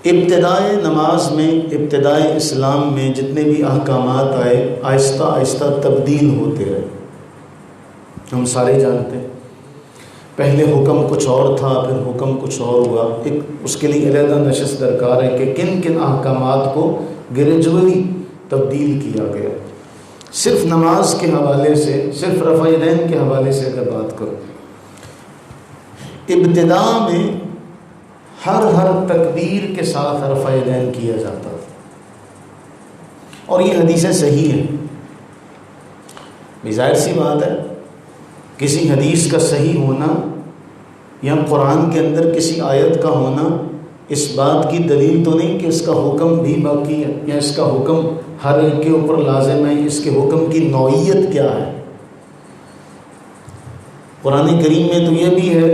ابتدائے نماز میں، ابتدائے اسلام میں جتنے بھی احکامات آئے آہستہ آہستہ تبدیل ہوتے رہے. ہم سارے جانتے ہیں پہلے حکم کچھ اور تھا، پھر حکم کچھ اور ہوا. اس کے لیے علیحدہ نشست درکار ہے کہ کن کن احکامات کو گریجولی تبدیل کیا گیا. صرف نماز کے حوالے سے، صرف رفع یدین کے حوالے سے اگر بات کرو، ابتدا میں ہر تکبیر کے ساتھ رفع یدین کیا جاتا تھا، اور یہ حدیثیں صحیح ہیں. ظاہر سی بات ہے کسی حدیث کا صحیح ہونا یا قرآن کے اندر کسی آیت کا ہونا اس بات کی دلیل تو نہیں کہ اس کا حکم بھی باقی ہے یا اس کا حکم ہر ایک کے اوپر لازم ہے. اس کے حکم کی نوعیت کیا ہے؟ قرآن کریم میں تو یہ بھی ہے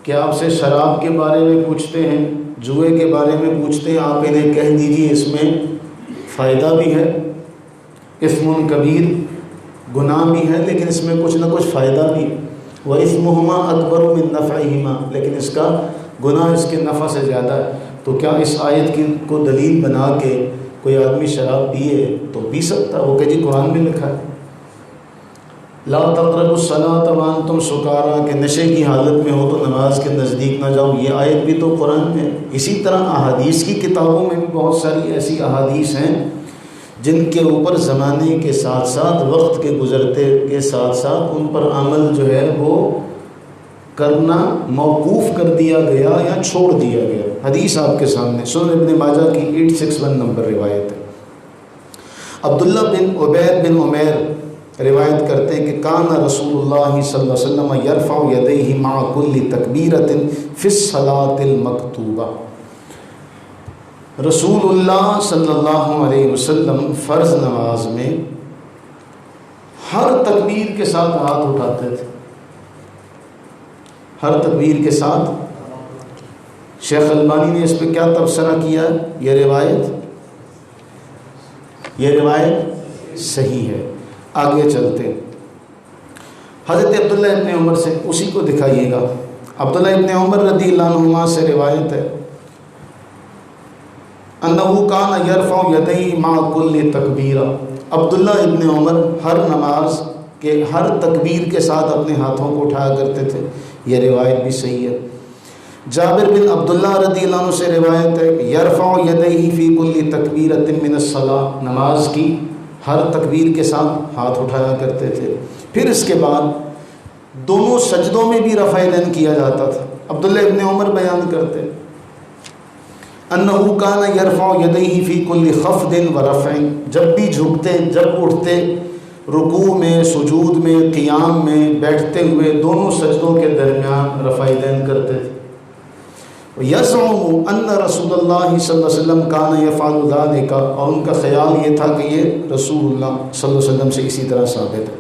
کہ آپ سے شراب کے بارے میں پوچھتے ہیں، جوئے کے بارے میں پوچھتے ہیں، آپ انہیں کہہ دیجیے اس میں فائدہ بھی ہے، اثم کبیر گناہ بھی ہے، لیکن اس میں کچھ نہ کچھ فائدہ بھی. وَإِثْمُهُمَا أَكْبَرُ مِن نَفْعِهِمَا، لیکن اس کا گناہ اس کے نفع سے زیادہ ہے. تو کیا اس آیت کو دلیل بنا کے کوئی آدمی شراب پیے تو پی سکتا؟ وہ کہ جی قرآن میں لکھا ہے لا تقربوا الصلاۃ وانتم سکارا، کہ نشے کی حالت میں ہو تو نماز کے نزدیک نہ جاؤ. یہ آیت بھی تو قرآن میں. اسی طرح احادیث کی کتابوں میں بھی بہت ساری ایسی احادیث ہیں جن کے اوپر زمانے کے ساتھ ساتھ، وقت کے گزرتے کے ساتھ ساتھ ان پر عمل جو ہے وہ کرنا موقوف کر دیا گیا یا چھوڑ دیا گیا. حدیث آپ کے سامنے سنن ابن ماجہ کی 861 نمبر روایت ہے. عبداللہ بن عبید بن عمیر روایت کرتے ہیں کہ کان رسول اللہ صلی اللہ علیہ وسلم یرفع یدیہ مع کل تکبیرۃ فی الصلاۃ المکتوبہ. رسول اللہ صلی اللہ علیہ وسلم فرض نماز میں ہر تکبیر کے ساتھ ہاتھ اٹھاتے تھے، ہر تکبیر کے ساتھ. شیخ البانی نے اس پہ کیا تبصرہ کیا ہے؟ یہ روایت صحیح ہے. آگے چلتے حضرت عبداللہ ابن عمر سے اسی کو دکھائیے گا. عبداللہ ابن عمر رضی اللہ عنہما سے روایت ہے انہو کان یرفع یدیہ مع کل تکبیرہ. عبداللہ ابن عمر ہر نماز کے ہر تکبیر کے ساتھ اپنے ہاتھوں کو اٹھایا کرتے تھے. یہ روایت بھی صحیح ہے. جابر بن عبداللہ رضی اللہ عنہ سے روایت ہے یرفع یدیہ فی کل تکبیرۃ من الصلاۃ. نماز کی ہر تکبیر کے ساتھ ہاتھ اٹھایا کرتے تھے. پھر اس کے بعد دونوں سجدوں میں بھی رفع یدین کیا جاتا تھا. عبداللہ ابن عمر بیان کرتے انہو کان یرفع یدیہ فی کل خفض و رفع. جب بھی جھکتے، جب اٹھتے، رکوع میں، سجود میں، قیام میں، بیٹھتے ہوئے، دونوں سجدوں کے درمیان رفع یدین کرتے تھے. یزعم ان رسول اللہ صلی اللہ علیہ وسلم کان یفعل ذلک، اور ان کا خیال یہ تھا کہ یہ رسول اللہ صلی اللہ علیہ وسلم سے اسی طرح ثابت ہے.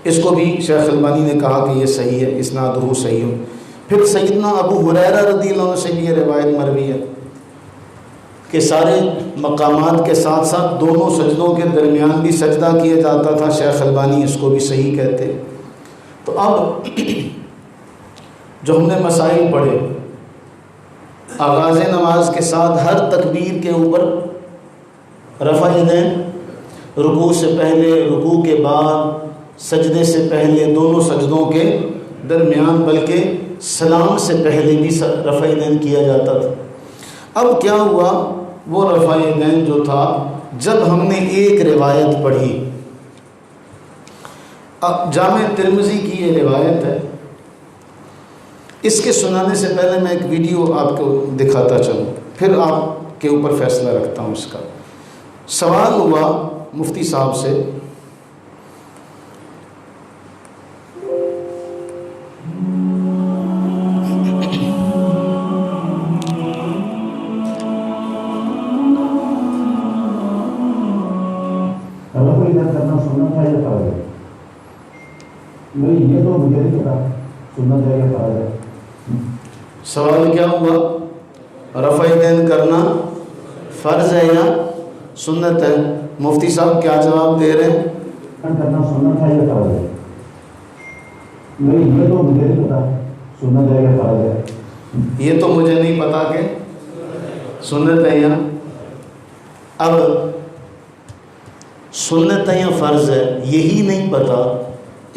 اس کو بھی شیخ البانی نے کہا کہ یہ صحیح ہے، اسنادہ صحیح ہے. پھر سیدنا ابو ہریرہ رضی اللہ عنہ سے بھی یہ روایت مروی ہے کہ سارے مقامات کے ساتھ ساتھ دونوں سجدوں کے درمیان بھی سجدہ کیا جاتا تھا. شیخ البانی اس کو بھی صحیح کہتے. تو اب جو ہم نے مسائل پڑھے، آغاز نماز کے ساتھ ہر تکبیر کے اوپر رفع یدین، رکوع سے پہلے، رکوع کے بعد، سجدے سے پہلے، دونوں سجدوں کے درمیان، بلکہ سلام سے پہلے بھی رفع یدین کیا جاتا تھا. اب کیا ہوا؟ وہ رفع یدین جو تھا، جب ہم نے ایک روایت پڑھی، اب جامع ترمذی کی یہ روایت ہے، اس کے سنانے سے پہلے میں ایک ویڈیو آپ کو دکھاتا چلوں، پھر آپ کے اوپر فیصلہ رکھتا ہوں. اس کا سوال ہوا مفتی صاحب سے یہ تو مجھے نہیں پتا سننا چاہیے فرض ہے. سوال کیا ہوا؟ رفع یدین کرنا فرض ہے یا سنت ہے؟ مفتی صاحب کیا جواب دے رہے ہیں؟ کرنا سننا چاہیے فرض ہے. نہیں، یہ تو مجھے نہیں پتا سننا چاہیے فرض ہے. یہ تو مجھے نہیں پتا کہ سنت ہے یا اب سنت ہے یا فرض ہے یہی نہیں پتہ،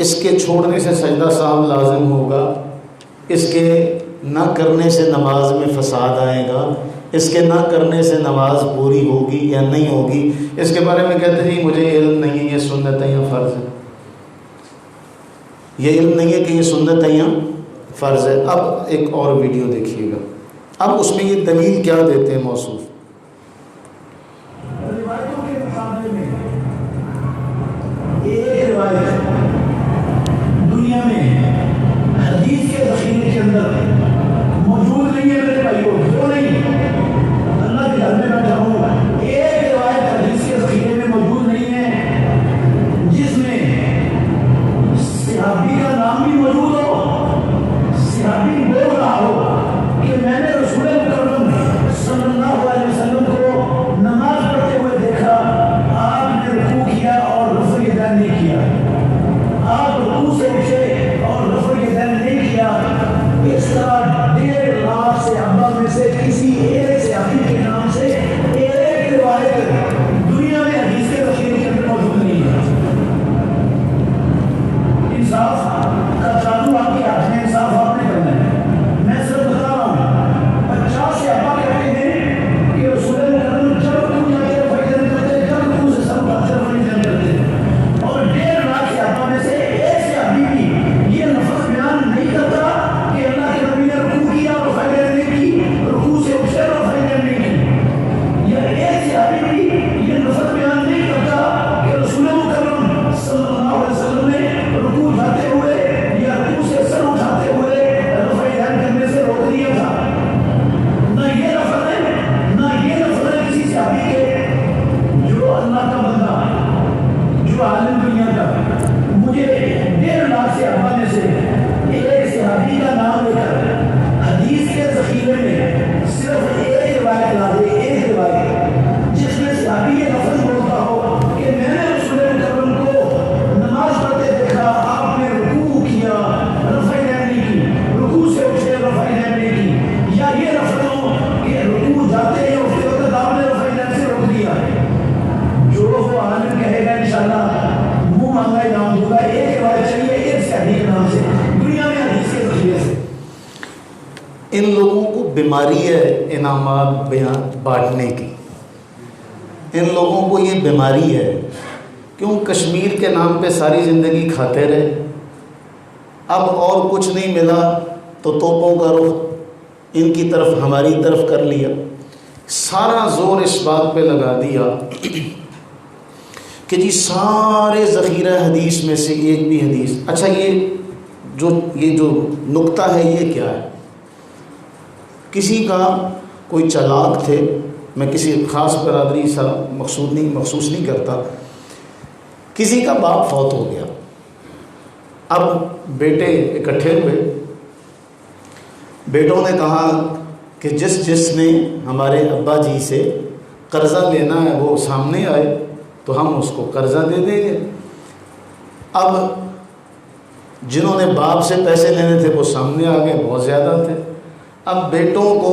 اس کے چھوڑنے سے سجدہ سہو لازم ہوگا، اس کے نہ کرنے سے نماز میں فساد آئے گا، اس کے نہ کرنے سے نماز پوری ہوگی یا نہیں ہوگی، اس کے بارے میں کہتے ہیں مجھے علم نہیں ہے یہ سنت ہے یا فرض ہے، یہ علم نہیں ہے کہ یہ سنت ہے یا فرض ہے۔ اب ایک اور ویڈیو دیکھیے گا، اب اس میں یہ دلیل کیا دیتے ہیں موصوف۔ روایتوں کے مقابلے میں ایک روایت دنیا میں حدیث کے ذخیرے کے اندر موجود نہیں ہے میرے بھائیوں، کیوں نہیں؟ اللہ کے گھر میں بیٹھا ہوں، ایک روایت حدیث کے ذخیرے میں موجود نہیں ہے جس میں صحابی کا نام بھی موجود ہو، صحابی بول رہا ہو کہ میں نے رسول مکرم صلی اللہ علیہ وسلم کو نماز پڑھتے ہوئے دیکھا، آپ نے رکوع کیا اور رفع یدین نہیں کیا، آپ رکوع سے اٹھے اور رفع یدین نہیں کیا۔ اس طرح 1.5 لاکھ صحابہ میں سے کسی ایک صحابی کے نام سے ایک روایت دنیا میں حدیث کے ذخیرے کے اندر موجود نہیں ہے۔ انصاف کا جادو آپ کے ہاتھ میں، انصاف آپ نے کرنا ہے۔ میں صرف بتا رہا ہوں 50 صحابہ کہتے ہیں کہ رسول مکرم جب رکوع جا کے رفع یدین کرتے، جب رکوع سے سر اٹھاتے رفع یدین کرتے، اور 1.5 لاکھ صحابہ میں سے ایک صحابی بھی یہ لفظ بیان نہیں کرتا کہ اللہ کے نبی نے رکوع کیا اور رفع یدین نہیں کی، رکوع سے اٹھے اور رفع یدین نہیں کی، یا ایک صحابی بھی یہ لفظ بیان نہیں کرتا کہ رسول مکرم صلی اللہ علیہ وسلم نے رکوع جاتے ہوئے یا رکوع سے سر اٹھاتے ہوئے رفع یدین کرنے سے روک دیا تھا۔ نہ یہ لفظ ہے، نہ یہ لفظ ہے کسی صحابی کے جو اللہ کا بندہ، جو عالم دنیا کا، مجھے 1.5 لاکھ صحابہ میں سے ایک صحابی کا نام لے کر حدیث کے ذخیرے میں صرف ایک روایت لا دے، ایک روایت جس میں صحابی یہ لفظ بولتا ہو کہ میں نے رسول مکرم کو نماز پڑھتے دیکھا، آپ نے رکوع کیا رفع یدین نہیں کی، رکوع سے اٹھے رفع یدین نہیں کی، یا یہ لفظ ہو کہ رکوع جاتے ہیں اٹھتے وقت آپ نے رفع یدین سے روک دیا۔ جو وہ عالم کہے گا انشاءاللہ منہ مانگا انعام دوں گا، ایک روایت چاہیے ایک صحابی کے نام سے دنیا میں حدیث کے ذخیرے سے۔ ان لوگوں کو بیماری ہے انعامات بانٹنے کی، ان لوگوں کو یہ بیماری ہے، کیوں کشمیر کے نام پہ ساری زندگی کھاتے رہے، اب اور کچھ نہیں ملا تو توپوں کا رخ ان کی طرف ہماری طرف کر لیا، سارا زور اس بات پہ لگا دیا کہ جی سارے ذخیرہ حدیث میں سے ایک بھی حدیث۔ اچھا یہ جو نقطہ ہے یہ کیا ہے؟ کسی کا کوئی چلاک تھے، میں کسی خاص برادری سا مخصوص نہیں کرتا، کسی کا باپ فوت ہو گیا، اب بیٹے اکٹھے ہوئے، بیٹوں نے کہا کہ جس نے ہمارے ابا جی سے قرضہ لینا ہے وہ سامنے آئے تو ہم اس کو قرضہ دے دیں گے۔ اب جنہوں نے باپ سے پیسے لینے تھے وہ سامنے آ گئے، بہت زیادہ تھے۔ اب بیٹوں کو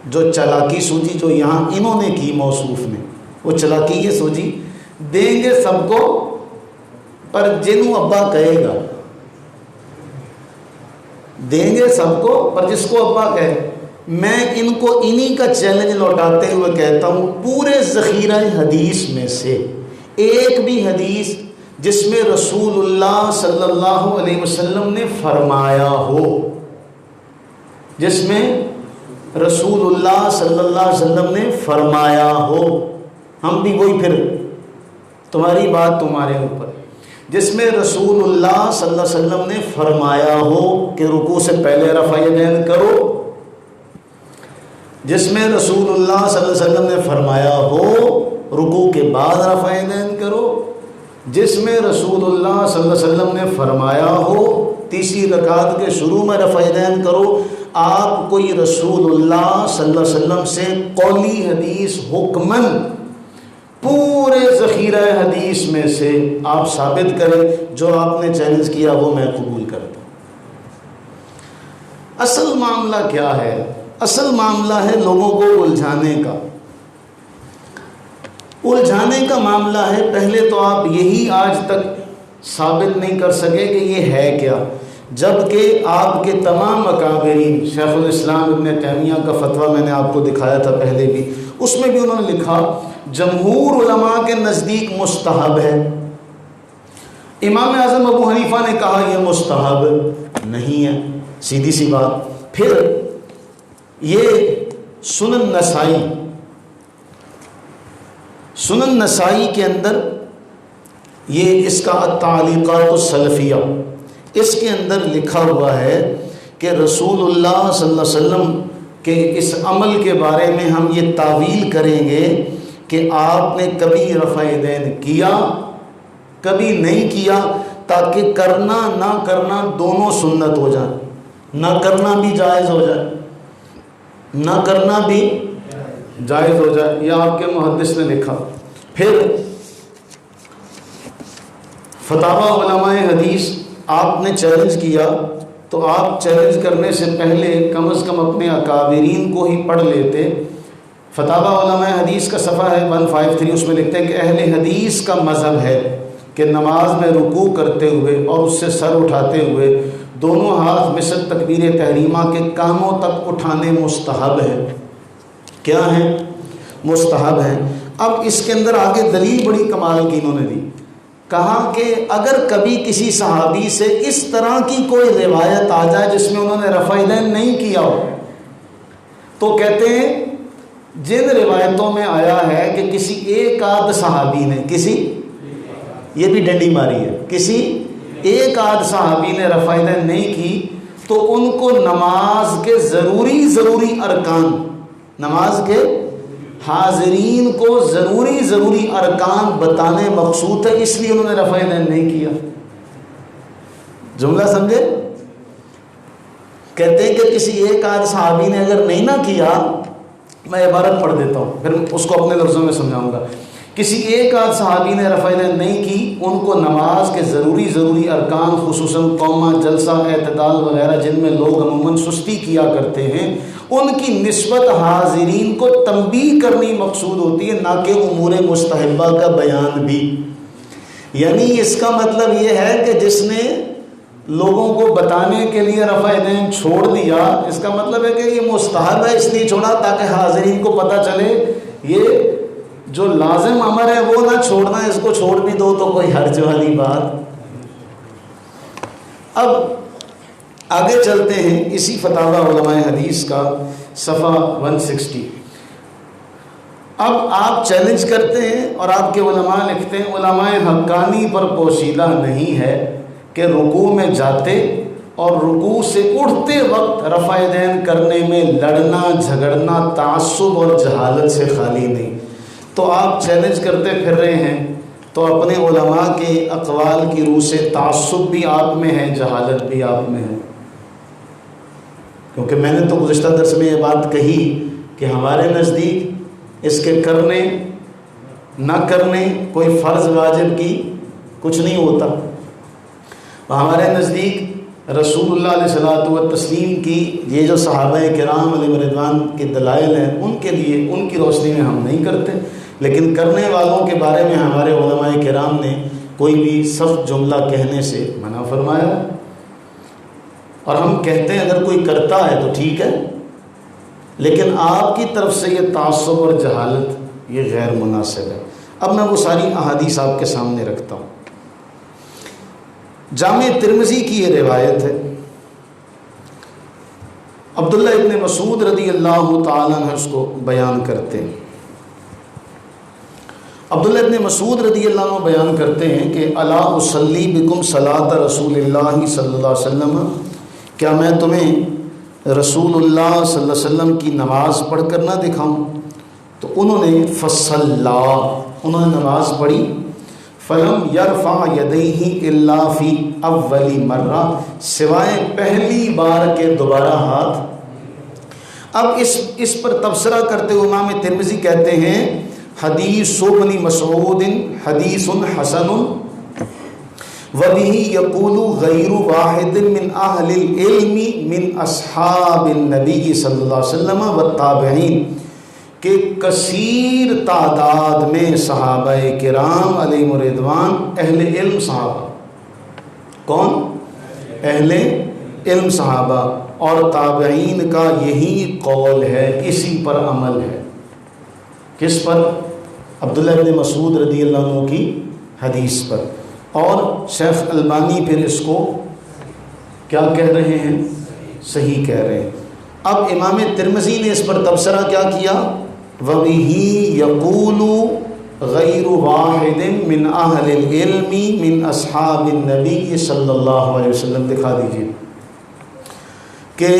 جو چالاکی سوچی، جو یہاں انہوں نے کی موصوف نے، وہ چالاکی یہ سوچی دیں گے سب کو، پر جنہوں ابا کہے گا دیں گے سب کو، پر جس کو ابا کہے۔ میں ان کو انہی کا چیلنج لوٹاتے ہوئے کہتا ہوں پورے ذخیرہ حدیث میں سے ایک بھی حدیث جس میں رسول اللہ صلی اللہ علیہ وسلم نے فرمایا ہو، جس میں رسول اللہ صلی اللہ علیہ وسلم نے فرمایا ہو، ہم بھی وہی پھر تمہاری بات تمہارے اوپر، جس میں رسول اللہ صلی اللہ علیہ وسلم نے فرمایا ہو کہ رکوع سے پہلے رفع یدین کرو، جس میں رسول اللہ صلی اللہ علیہ وسلم نے فرمایا ہو رکوع کے بعد رفع یدین کرو، جس میں رسول اللہ صلی اللہ علیہ وسلم نے فرمایا ہو تیسری رکعت کے شروع میں رفع یدین کرو۔ آپ کوئی رسول اللہ صلی اللہ علیہ وسلم سے قولی حدیث حکماً پورے ذخیرہ حدیث میں سے آپ ثابت کریں، جو آپ نے چیلنج کیا وہ میں قبول کرتا ہوں۔ اصل معاملہ کیا ہے اصل معاملہ ہے لوگوں کو الجھانے کا معاملہ ہے. پہلے تو آپ یہی آج تک ثابت نہیں کر سکے کہ یہ ہے کیا، جبکہ آپ کے تمام اکابرین، شیخ الاسلام ابن تیمیہ کا فتویٰ میں نے آپ کو دکھایا تھا پہلے بھی، اس میں بھی انہوں نے لکھا جمہور علماء کے نزدیک مستحب ہے. امام اعظم ابو حنیفہ نے کہا یہ مستحب نہیں ہے، سیدھی سی بات. پھر یہ سنن نسائی کے اندر یہ اس کا تعلیقات السلفیہ، اس کے اندر لکھا ہوا ہے کہ رسول اللہ صلی اللہ علیہ وسلم کے اس عمل کے بارے میں ہم یہ تعویل کریں گے کہ آپ نے کبھی رفع یدین کیا، کبھی نہیں کیا، تاکہ کرنا نہ کرنا دونوں سنت ہو جائیں، نہ کرنا بھی جائز ہو جائے، نہ کرنا بھی جائز ہو جائے. یہ آپ کے محدث نے لکھا. پھر فتاوی علماء حدیث آپ نے چیلنج کیا، تو آپ چیلنج کرنے سے پہلے کم از کم اپنے اکابرین کو ہی پڑھ لیتے. فتاوی علماء حدیث کا صفحہ ہے 153، اس میں لکھتے ہیں کہ اہل حدیث کا مذہب ہے کہ نماز میں رکوع کرتے ہوئے اور اس سے سر اٹھاتے ہوئے دونوں ہاتھ مثل تکبیر تحریمہ کے کانوں تک اٹھانے مستحب ہے. کیا ہے؟ مستحب ہے. اب اس کے اندر آگے دلیل بڑی کمال کی انہوں نے دی. کہا کہ اگر کبھی کسی صحابی سے اس طرح کی کوئی روایت آ جائے جس میں انہوں نے رفع یدین نہیں کیا ہو، تو کہتے ہیں جن روایتوں میں آیا ہے کہ کسی ایک آدھ صحابی نے یہ بھی ڈنڈی ماری ہے، کسی ایک آدھ صحابی نے رفع یدین نہیں کی، تو ان کو نماز کے ضروری ارکان، نماز کے حاضرین کو ضروری ارکان بتانے مقصود ہے، اس لیے انہوں نے رفع یدین نہیں کیا. جملہ سمجھے؟ کہتے ہیں کہ کسی ایک آدھ صحابی نے اگر نہیں نہ کیا، میں عبارت پڑھ دیتا ہوں پھر اس کو اپنے لفظوں میں سمجھاؤں گا. کسی ایک آدھ صحابی نے رفع یدین نہیں کی، ان کو نماز کے ضروری ارکان خصوصاً قومہ، جلسہ، اعتدال وغیرہ جن میں لوگ عموماً سستی کیا کرتے ہیں، ان کی نسبت حاضرین کو تنبیہ کرنی مقصود ہوتی ہے، نہ کہ امور مستحبہ کا بیان بھی. یعنی اس کا مطلب یہ ہے کہ جس نے لوگوں کو بتانے کے لیے رفع یدین چھوڑ دیا، اس کا مطلب ہے کہ یہ مستحب ہے، اس لیے چھوڑا تاکہ حاضرین کو پتہ چلے یہ جو لازم امر ہے وہ نہ چھوڑنا، اس کو چھوڑ بھی دو تو کوئی حرج والی بات. اب آگے چلتے ہیں اسی فتاوی علماء حدیث کا صفحہ 160. اب آپ چیلنج کرتے ہیں اور آپ کے علماء لکھتے ہیں علماء حقانی پر پوشیدہ نہیں ہے کہ رکوع میں جاتے اور رکوع سے اٹھتے وقت رفع یدین کرنے میں لڑنا جھگڑنا تعصب اور جہالت سے خالی نہیں. تو آپ چیلنج کرتے پھر رہے ہیں، تو اپنے علماء کے اقوال کی روح سے تعصب بھی آپ میں ہے، جہالت بھی آپ میں ہے. کیونکہ میں نے تو گزشتہ درس میں یہ بات کہی کہ ہمارے نزدیک اس کے کرنے نہ کرنے کوئی فرض واجب کی کچھ نہیں ہوتا. ہمارے نزدیک رسول اللہ علیہ الصلوۃ والتسلیم کی یہ جو صحابہ کرام علیہ رضوان کے دلائل ہیں، ان کے لیے ان کی روشنی میں ہم نہیں کرتے، لیکن کرنے والوں کے بارے میں ہمارے علماء کرام نے کوئی بھی سخت جملہ کہنے سے منع فرمایا. اور ہم کہتے ہیں اگر کوئی کرتا ہے تو ٹھیک ہے، لیکن آپ کی طرف سے یہ تعصب اور جہالت یہ غیر مناسب ہے. اب میں وہ ساری احادیث آپ کے سامنے رکھتا ہوں. جامع ترمذی کی یہ روایت ہے، عبداللہ ابن مسعود رضی اللہ تعالیٰ عنہ اس کو بیان کرتے ہیں. عبداللہ ابن مسعود رضی اللہ عنہ بیان کرتے ہیں کہ الا اصلی بکم صلاۃ رسول اللہ صلی اللہ علیہ وسلم، کیا میں تمہیں رسول اللہ صلی اللہ علیہ وسلم کی نماز پڑھ کر نہ دکھاؤں؟ تو انہوں نے انہوں نے نماز پڑھی. فلم یرفع یدیہ الا فی اول مرہ، سوائے پہلی بار کے دوبارہ ہاتھ. اب اس پر تبصرہ کرتے ہوئے امام ترمذی کہتے ہیں حدیث ابن مسعود حدیث حسن وَبِهِ يَقُولُ غَيْرُ وَاحِدٍ مِّنْ أَهْلِ الْعِلْمِ مِنْ أَصْحَابِ النَّبِيِّ صلی اللہ علیہ وسلم وَالتَّابِعِينَ کہ کثیر تعداد میں صحابہ کرام علیہم رضوان اہل علم صحابہ، کون؟ اہل علم صحابہ اور تابعین کا یہی قول ہے، اسی پر عمل ہے۔ کس پر؟ عبداللہ ابن مسعود رضی اللہ عنہ کی حدیث پر۔ اور شیخ البانی پھر اس کو کیا کہہ رہے ہیں؟ صحیح کہہ رہے ہیں۔ اب امام ترمذی نے اس پر تبصرہ کیا کیا؟ وَبِهِ يَقُولُ غَيْرُ وَاحِدٍ مِّنْ أَهْلِ الْعِلْمِ مِنْ أَصْحَابِ النَّبِيِّ صلی اللہ علیہ وسلم، دکھا دیجیے کہ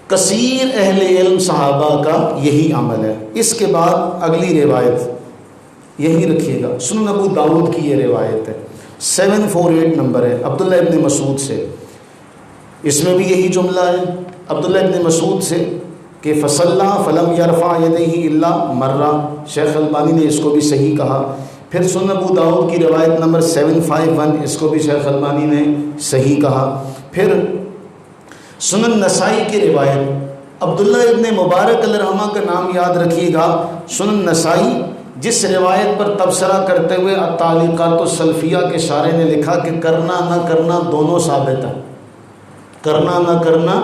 کثیر اہل علم صحابہ کا یہی عمل ہے۔ اس کے بعد اگلی روایت یہی رکھیے گا، سنن ابو داؤد کی یہ روایت ہے، 748 نمبر ہے، عبداللہ ابن مسعود سے۔ اس میں بھی یہی جملہ ہے عبداللہ ابن مسعود سے کہ فصلى فلم يرفع يديه الا مرہ، شیخ البانی نے اس کو بھی صحیح کہا۔ پھر سنن ابو داؤد کی روایت نمبر 751، اس کو بھی شیخ البانی نے صحیح کہا۔ پھر سنن نسائی کی روایت، عبداللہ ابن مبارک علیہ رحمہ کا نام یاد رکھیے گا، سنن نسائی، جس روایت پر تبصرہ کرتے ہوئے التعلیقات السلفیہ کے شارح نے لکھا کہ کرنا نہ کرنا دونوں ثابت ہے، کرنا نہ کرنا۔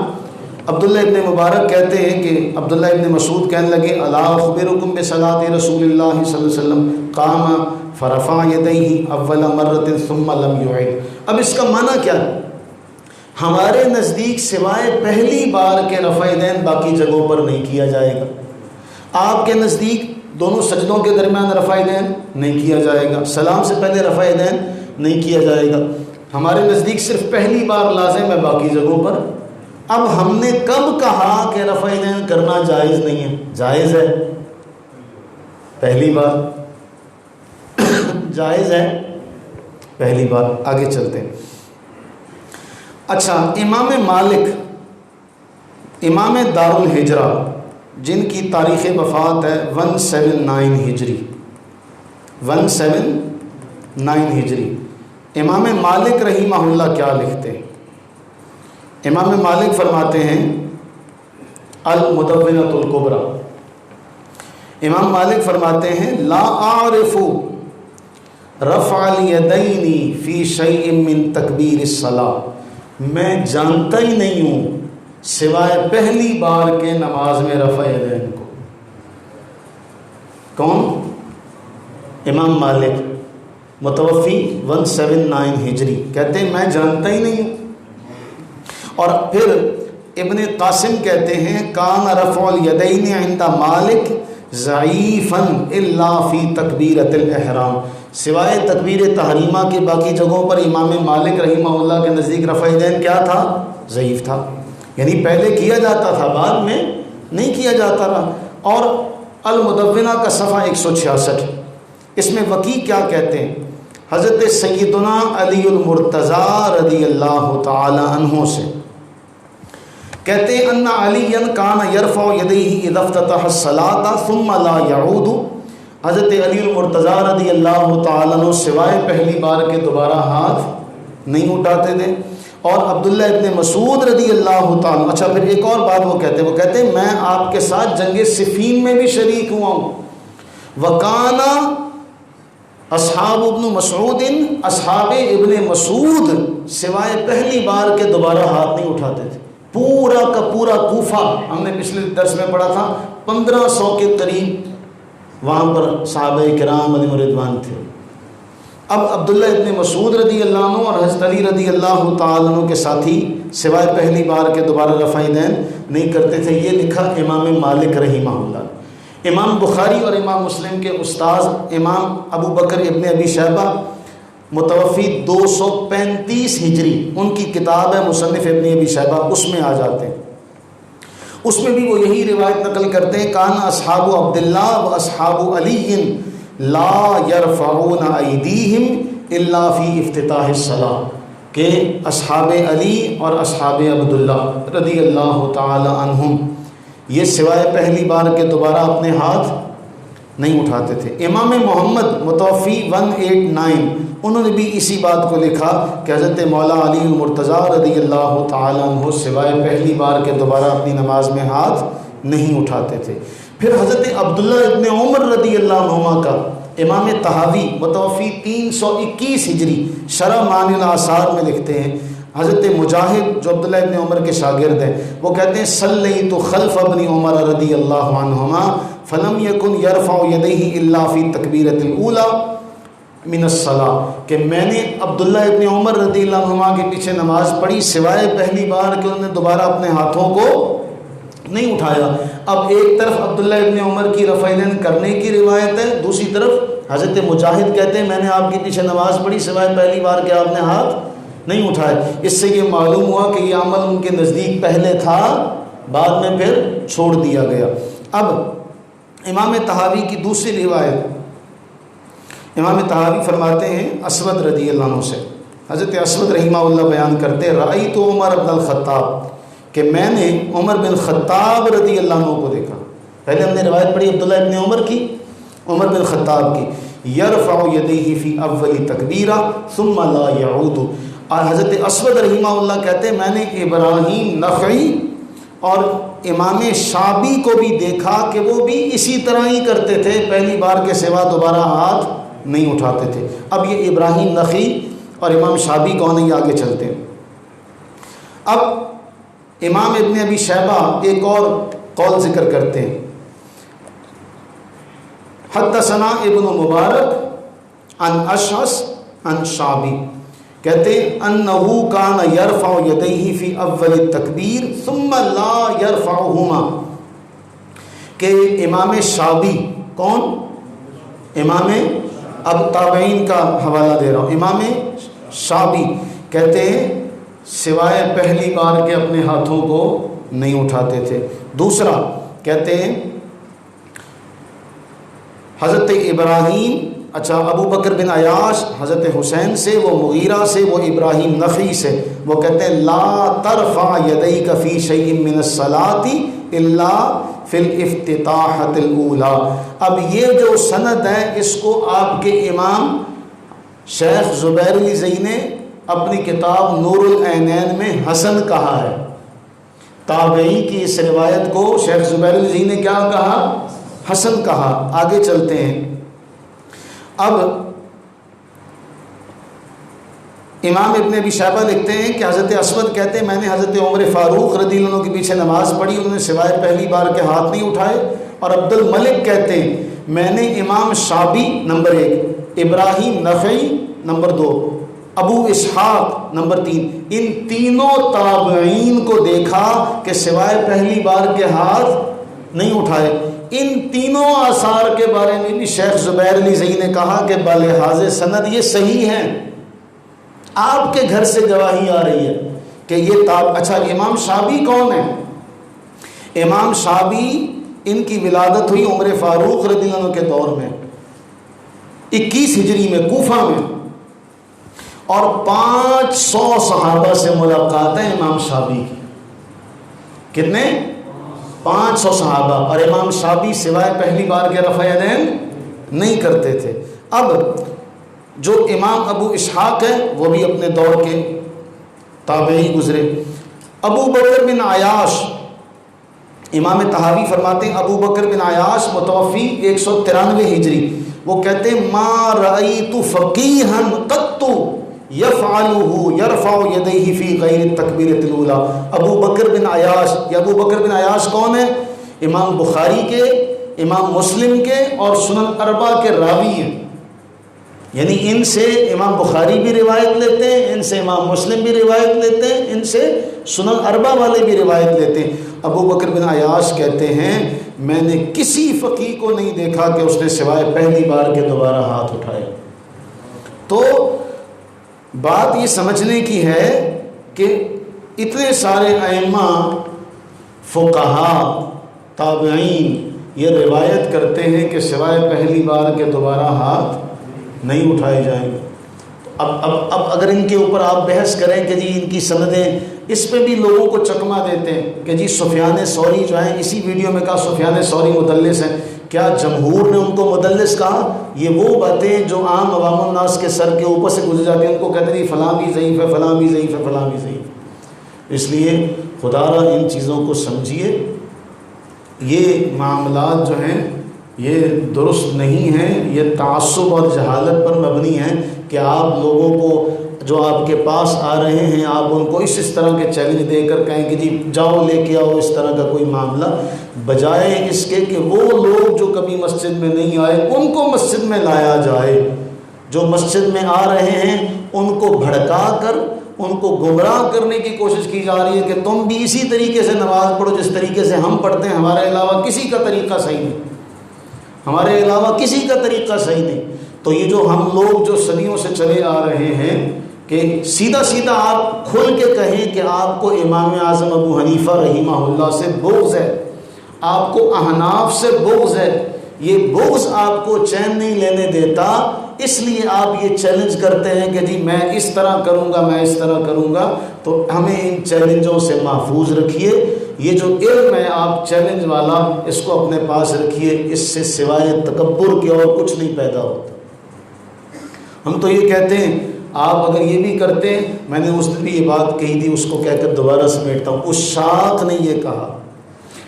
عبداللہ ابن مبارک کہتے ہیں کہ عبداللہ ابن مسعود کہنے لگے الا اخبرکم بصلاۃ رسول اللہ صلی اللہ علیہ وسلم قام فرفع یدیہ اول مرۃ ثم لم یعد۔ اب اس کا معنی کیا ہے؟ ہمارے نزدیک سوائے پہلی بار کے رفع یدین باقی جگہوں پر نہیں کیا جائے گا۔ آپ کے نزدیک دونوں سجدوں کے درمیان رفع یدین نہیں کیا جائے گا، سلام سے پہلے رفع یدین نہیں کیا جائے گا۔ ہمارے نزدیک صرف پہلی بار لازم ہے، باقی جگہوں پر۔ اب ہم نے کب کہا کہ رفع یدین کرنا جائز نہیں ہے؟ جائز ہے پہلی بار، جائز ہے پہلی بار۔ آگے چلتے ہیں۔ اچھا، امام مالک، امام دار الہجرہ، جن کی تاریخ وفات ہے 179 ہجری، 179 ہجری، امام مالک رحمہ اللہ کیا لکھتے ہیں؟ امام مالک فرماتے ہیں المدونۃ الکبریٰ، امام مالک فرماتے ہیں لا اعرف رفع الیدین فی شیء من تکبیر الصلاۃ، میں جانتا ہی نہیں ہوں سوائے پہلی بار کے نماز میں رفع یدین کو۔ کون؟ امام مالک، متوفی 179 ہجری، کہتے ہیں میں جانتا ہی نہیں ہوں۔ اور پھر ابن قاسم کہتے ہیں کان رفع الیدین عند مالک ضعیفا الا فی تکبیرۃ الاحرام، سوائے تکبیر تحریمہ کے باقی جگہوں پر امام مالک رحمہ اللہ کے نزدیک رفع یدین کیا تھا؟ ضعیف تھا، یعنی پہلے کیا جاتا تھا، بعد میں نہیں کیا جاتا رہا۔ اور المدونہ کا صفحہ 166، اس میں وکیع کیا کہتے ہیں؟ حضرت سیدنا علی المرتضیٰ رضی اللہ تعالی عنہ سے کہتے ہیں ان علی کان یرفع یدیہ اذا افتتح الصلاۃ ثم لا یعود، حضرت علی المرتضیٰ رضی اللہ تعالیٰ عنہ سوائے پہلی بار کے دوبارہ ہاتھ نہیں اٹھاتے تھے۔ اور عبداللہ ابن مسعود رضی اللہ تعالیٰ، اچھا پھر ایک اور بات وہ کہتے ہیں میں آپ کے ساتھ جنگ صفین میں بھی شریک ہوا ہوں، وکان اصحاب ابن مسعود، اصحاب ابن مسعود سوائے پہلی بار کے دوبارہ ہاتھ نہیں اٹھاتے تھے۔ پورا کا پورا کوفہ، ہم نے پچھلے درس میں پڑھا تھا 1500 کے قریب وہاں پر صحابہ کرام علیہم رضوان تھے۔ اب عبداللہ ابن مسعود رضی اللہ عنہ اور حضرت علی رضی اللہ تعالیٰ عنہ کے ساتھی سوائے پہلی بار کے دوبارہ رفع یدین نہیں کرتے تھے، یہ لکھا امام مالک رحمہ اللہ۔ امام بخاری اور امام مسلم کے استاذ امام ابو بکر ابن ابی شیبہ، متوفی 235 ہجری، ان کی کتاب ہے مصنف ابن ابی شیبہ، اس میں آ جاتے ہیں۔ اس میں بھی وہ یہی روایت نقل کرتے ہیں کان اصحاب عبداللہ و اصحاب علی لا یرفعون ایدیہم الا فی افتتاح الصلاۃ، کہ اصحاب علی اور اصحاب عبداللہ رضی اللہ تعالی عنہم یہ سوائے پہلی بار کے دوبارہ اپنے ہاتھ نہیں اٹھاتے تھے۔ امام محمد متوفی 189، انہوں نے بھی اسی بات کو لکھا کہ حضرت مولا علی المرتضیٰ رضی اللہ تعالیٰ عنہ سوائے پہلی بار کے دوبارہ اپنی نماز میں ہاتھ نہیں اٹھاتے تھے۔ پھر حضرت عبداللہ ابن عمر رضی اللہ عنہما کا امام طحاوی متوفی 321 ہجری شرح معانی الاثار میں لکھتے ہیں، حضرت مجاہد جو عبداللہ ابن عمر کے شاگرد ہیں وہ کہتے ہیں صلیت خلف ابن عمر رضی اللہ عنہما فلم یکن یرفع یدیہ الا فی تکبیرۃ الاولی من الصلاۃ، کہ میں نے عبداللہ ابن عمر رضی اللہ عنہما کے پیچھے نماز پڑھی سوائے پہلی بار کہ انہوں نے دوبارہ اپنے ہاتھوں کو نہیں اٹھایا۔ اب ایک طرف عبداللہ ابن عمر کی رفع یدین کرنے کی روایت ہے، دوسری طرف حضرت مجاہد کہتے ہیں میں نے آپ کے پیچھے نماز پڑھی سوائے پہلی بار کہ آپ نے ہاتھ نہیں اٹھائے۔ اس سے یہ معلوم ہوا کہ یہ عمل ان کے نزدیک پہلے تھا، بعد میں پھر چھوڑ دیا گیا۔ اب امام طحاوی کی دوسری روایت، امام طحاوی فرماتے ہیں اسود رضی اللہ عنہ سے، حضرت اسود رحمہ اللہ بیان کرتے رأیت عمر بن الخطاب، کہ میں نے عمر بن خطاب رضی اللہ عنہ کو دیکھا۔ پہلے ہم نے روایت پڑھی عبداللہ ابن عمر کی، عمر بن خطاب کی، یرفع یدیہ فی اول تکبیرہ ثم لا یعود، اور حضرت اسود رحمہ اللہ کہتے ہیں میں نے ابراہیم نخعی اور امام شعبی کو بھی دیکھا کہ وہ بھی اسی طرح ہی کرتے تھے، پہلی بار کے سوا دوبارہ ہاتھ نہیں اٹھاتے تھے۔ اب یہ ابراہیم نخعی اور امام شعبی کون ہیں، یہ آگے چلتے ہیں۔ اب امام ابن ابی شیبہ ایک اور قول ذکر کرتے ہیں، حدثنا ابن مبارک عن اشعث عن شعبی، کہتے ہیں انہو کان یرفع یدیہ فی اول التکبیر ثم لا یرفعہما، کہ امام شعبی کون، امام، اب تابعین کا حوالہ دے رہا ہوں، امام شعبی کہتے ہیں سوائے پہلی بار کے اپنے ہاتھوں کو نہیں اٹھاتے تھے۔ دوسرا کہتے ہیں حضرت ابراہیم، اچھا ابو بکر بن عیاش حضرت حسین سے، وہ مغیرہ سے، وہ ابراہیم نخعی سے، وہ کہتے ہیں لا ترفع یدیک فی شیء من الصلاۃ الا فی الافتتاحۃ الاولی۔ اب یہ جو سند ہے اس کو آپ کے امام شیخ زبیر علی زئی نے اپنی کتاب نور العینین میں حسن کہا ہے۔ تابعی کی اس روایت کو شیخ زبیر علی زئی نے کیا کہا، حسن کہا۔ آگے چلتے ہیں۔ اب امام ابن ابی شیبہ لکھتے ہیں کہ حضرت اسود کہتے ہیں میں نے حضرت عمر فاروق رضی اللہ عنہ کے پیچھے نماز پڑھی، انہوں نے سوائے پہلی بار کے ہاتھ نہیں اٹھائے۔ اور عبد الملک کہتے ہیں میں نے امام شعبی نمبر 1، ابراہیم نخعی نمبر 2، ابو اسحاق نمبر 3، ان تینوں تابعین کو دیکھا کہ سوائے پہلی بار کے ہاتھ نہیں اٹھائے۔ ان تینوں آثار کے بارے میں بھی شیخ زبیر علی زئی نے کہا کہ بلحاظ سند یہ صحیح ہیں، آپ کے گھر سے گواہی آ رہی ہے کہ یہ اچھا امام شعبی کون ہے؟ امام شعبی ان کی ولادت ہوئی عمر فاروق رضی اللہ عنہ کے دور میں 21 ہجری میں کوفہ میں، اور 500 صحابہ سے ملاقات ہے امام شعبی کی۔ کتنے؟ 500 صحابہ، اور امام شعبی سوائے پہلی بار کے رفع یدین نہیں کرتے تھے۔ اب جو امام ابو اسحاق ہے وہ بھی اپنے دور کے تابعی گزرے۔ ابو بکر بن عیاش، امام طحاوی فرماتے ہیں ابو بکر بن عیاش متوفی 193 ہجری، وہ کہتے ہیں ما رأیت فقیہا قط یفعلہ یرفع یدیہ فی غیر التکبیرۃ الاولی۔ ابو بکر بن عیاش، یہ ابو بکر بن عیاش کون ہے؟ امام بخاری کے، امام مسلم کے اور سنن اربع کے راوی ہیں، یعنی ان سے امام بخاری بھی روایت لیتے ہیں، ان سے امام مسلم بھی روایت لیتے ہیں، ان سے سنن اربع والے بھی روایت لیتے ہیں۔ ابو بکر بن عیاش کہتے ہیں میں نے کسی فقیہ کو نہیں دیکھا کہ اس نے سوائے پہلی بار کے دوبارہ ہاتھ اٹھائے۔ تو بات یہ سمجھنے کی ہے کہ اتنے سارے ائمہ، فقہا، تابعین یہ روایت کرتے ہیں کہ سوائے پہلی بار کے دوبارہ ہاتھ نہیں اٹھائے جائیں گے۔ اب اگر ان کے اوپر آپ بحث کریں کہ جی ان کی سندیں، اس پہ بھی لوگوں کو چکما دیتے ہیں کہ جی سفیان ثوری جو ہیں، اسی ویڈیو میں کہا سفیان ثوری مدلس ہیں، کیا جمہور نے ان کو مدلس کہا؟ یہ وہ باتیں جو عام عوام الناس کے سر کے اوپر سے گزر جاتی ہیں، ان کو کہتے ہیں فلاں بھی ضعیف ہے، فلاں بھی ضعیف ہے، فلاں بھی ضعیف ہے۔ اس لیے خدا را ان چیزوں کو سمجھیے، یہ معاملات جو ہیں یہ درست نہیں ہیں، یہ تعصب اور جہالت پر مبنی ہیں کہ آپ لوگوں کو جو آپ کے پاس آ رہے ہیں آپ ان کو اس طرح کے چیلنج دے کر کہیں کہ جی جاؤ لے کے آؤ اس طرح کا کوئی معاملہ، بجائے اس کے کہ وہ لوگ جو کبھی مسجد میں نہیں آئے ان کو مسجد میں لایا جائے، جو مسجد میں آ رہے ہیں ان کو بھڑکا کر ان کو گمراہ کرنے کی کوشش کی جا رہی ہے کہ تم بھی اسی طریقے سے نماز پڑھو جس طریقے سے ہم پڑھتے ہیں، ہمارے علاوہ کسی کا طریقہ صحیح نہیں، ہمارے علاوہ کسی کا طریقہ صحیح نہیں۔ تو یہ جو ہم لوگ جو صدیوں سے چلے آ رہے ہیں کہ سیدھا سیدھا آپ کھل کے کہیں کہ آپ کو امام اعظم ابو حنیفہ رحمہ اللہ سے بغض ہے، آپ کو احناف سے بغض ہے، یہ بغض آپ کو چین نہیں لینے دیتا، اس لیے آپ یہ چیلنج کرتے ہیں کہ جی میں اس طرح کروں گا، میں اس طرح کروں گا۔ تو ہمیں ان چیلنجوں سے محفوظ رکھیے، یہ جو علم ہے آپ چیلنج والا اس کو اپنے پاس رکھیے، اس سے سوائے تکبر کے اور کچھ نہیں پیدا ہوتا۔ ہم تو یہ کہتے ہیں آپ اگر یہ بھی کرتے ہیں، میں نے اس دن بھی یہ بات کہی تھی، اس کو کہہ کر دوبارہ سمیٹتا ہوں، اس شاخ نے یہ کہا،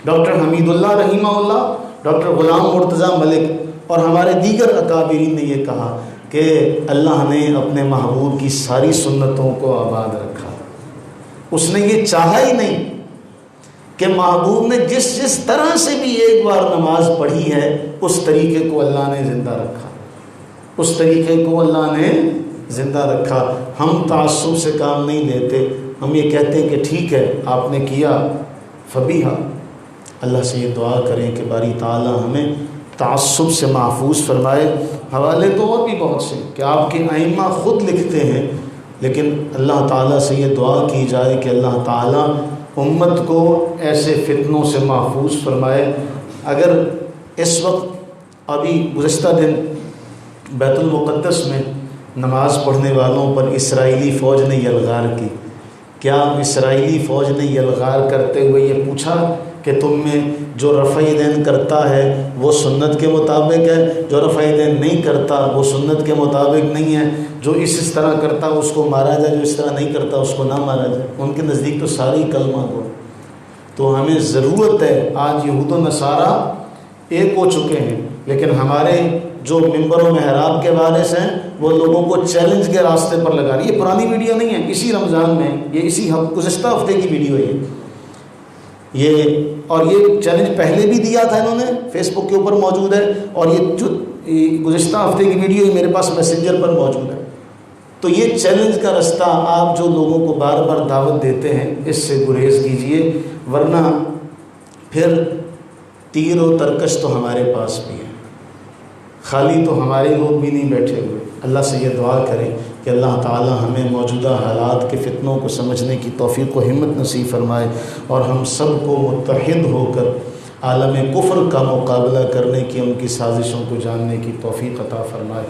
ڈاکٹر حمید اللہ رحمہ اللہ، ڈاکٹر غلام مرتضیٰ ملک اور ہمارے دیگر اکابرین نے یہ کہا کہ اللہ نے اپنے محبوب کی ساری سنتوں کو آباد رکھا، اس نے یہ چاہا ہی نہیں کہ محبوب نے جس طرح سے بھی ایک بار نماز پڑھی ہے اس طریقے کو اللہ نے زندہ رکھا، اس طریقے کو اللہ نے زندہ رکھا۔ ہم تعصب سے کام نہیں لیتے، ہم یہ کہتے ہیں کہ ٹھیک ہے آپ نے کیا فبیہا، اللہ سے یہ دعا کریں کہ باری تعالی ہمیں تعصب سے محفوظ فرمائے۔ حوالے تو اور بھی بہت سے کہ آپ کے ائمہ خود لکھتے ہیں، لیکن اللہ تعالیٰ سے یہ دعا کی جائے کہ اللہ تعالیٰ امت کو ایسے فتنوں سے محفوظ فرمائے۔ اگر اس وقت ابھی گزشتہ دن بیت المقدس میں نماز پڑھنے والوں پر اسرائیلی فوج نے یلغار کی، کیا اسرائیلی فوج نے یلغار کرتے ہوئے یہ پوچھا کہ تم میں جو رفع دین کرتا ہے وہ سنت کے مطابق ہے، جو رفع دین نہیں کرتا وہ سنت کے مطابق نہیں ہے، جو اس طرح کرتا اس کو مارا جائے، جو اس طرح نہیں کرتا اس کو نہ مارا جائے؟ ان کے نزدیک تو ساری کلمہ گو۔ تو ہمیں ضرورت ہے، آج یہود و نصارہ ایک ہو چکے ہیں، لیکن ہمارے جو ممبر و محراب کے وارث ہیں وہ لوگوں کو چیلنج کے راستے پر لگا رہی ہے۔ یہ پرانی ویڈیو نہیں ہے، اسی رمضان میں، یہ اسی گزشتہ ہفتے کی ویڈیو ہے اور یہ چیلنج پہلے بھی دیا تھا انہوں نے، فیس بک کے اوپر موجود ہے، اور یہ جو گزشتہ ہفتے کی ویڈیو یہ میرے پاس میسنجر پر موجود ہے۔ تو یہ چیلنج کا رستہ آپ جو لوگوں کو بار بار دعوت دیتے ہیں اس سے گریز کیجئے، ورنہ پھر تیر و ترکش تو ہمارے پاس بھی ہے، خالی تو ہمارے لوگ بھی نہیں بیٹھے ہوئے۔ اللہ سے یہ دعا کریں کہ اللہ تعالی ہمیں موجودہ حالات کے فتنوں کو سمجھنے کی توفیق و ہمت نصیب فرمائے، اور ہم سب کو متحد ہو کر عالم کفر کا مقابلہ کرنے کی ان کی سازشوں کو جاننے کی توفیق عطا فرمائے۔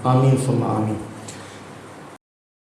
آمین ثم آمین۔